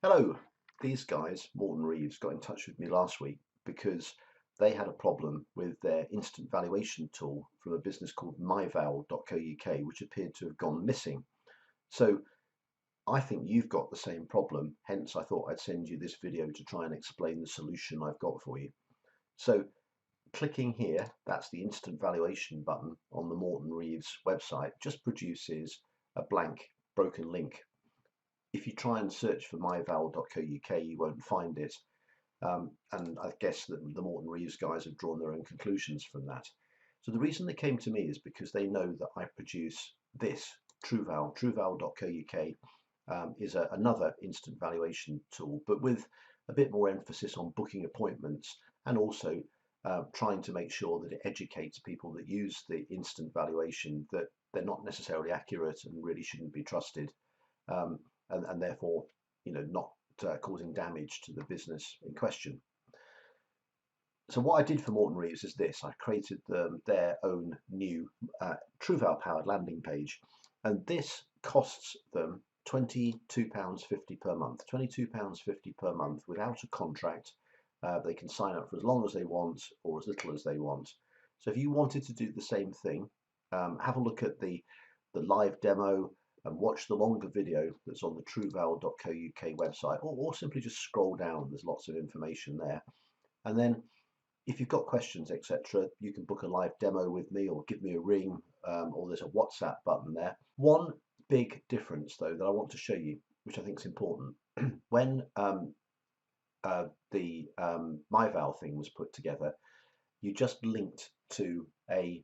Hello, these guys, Morton Reeves, got in touch with me last week because they had a problem with their instant valuation tool from a business called MyVal.co.uk, which appeared to have gone missing. So I think you've got the same problem, hence I thought I'd send you this video to try and explain the solution I've got for you. So clicking here, that's the instant valuation button on the Morton Reeves website, just produces a blank broken link. If you try and search for myval.co.uk, you won't find it. And I guess that the Morton Reeves guys have drawn their own conclusions from that. So the reason they came to me is because they know that I produce this TruVal. TruVal.co.uk is another instant valuation tool, but with a bit more emphasis on booking appointments and also trying to make sure that it educates people that use the instant valuation that they're not necessarily accurate and really shouldn't be trusted. And therefore, not causing damage to the business in question. So what I did for Morton Reeves is this: I created their own new TruVal powered landing page, and this costs them £22.50 per month. £22.50 per month without a contract. They can sign up for as long as they want or as little as they want. So if you wanted to do the same thing, have a look at the live demo and watch the longer video that's on the truval.co.uk website, or simply just scroll down. There's lots of information there. And then if you've got questions, etc., you can book a live demo with me or give me a ring, or there's a WhatsApp button there. One big difference, though, that I want to show you, which I think is important, when the MyVal thing was put together, you just linked to a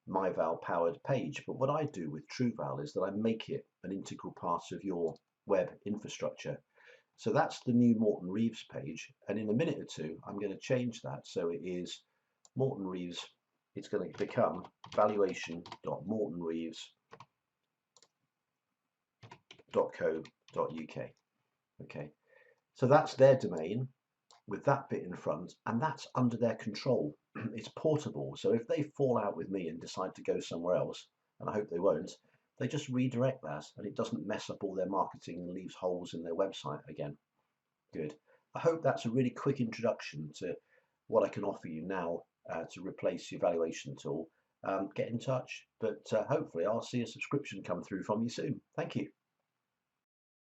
MyVal powered page. But what I do with TruVal is that I make it an integral part of your web infrastructure. So that's the new Morton Reeves page. And in a minute or two, I'm going to change that. So it is Morton Reeves. It's going to become valuation.mortonreeves.co.uk. Okay. So that's their domain with that bit in front, and that's under their control. It's portable, so if they fall out with me and decide to go somewhere else, and I hope they won't, they just redirect that and it doesn't mess up all their marketing and leaves holes in their website again. Good. I hope that's a really quick introduction to what I can offer you now to replace your valuation tool. Get in touch, but hopefully I'll see a subscription come through from you soon. Thank you.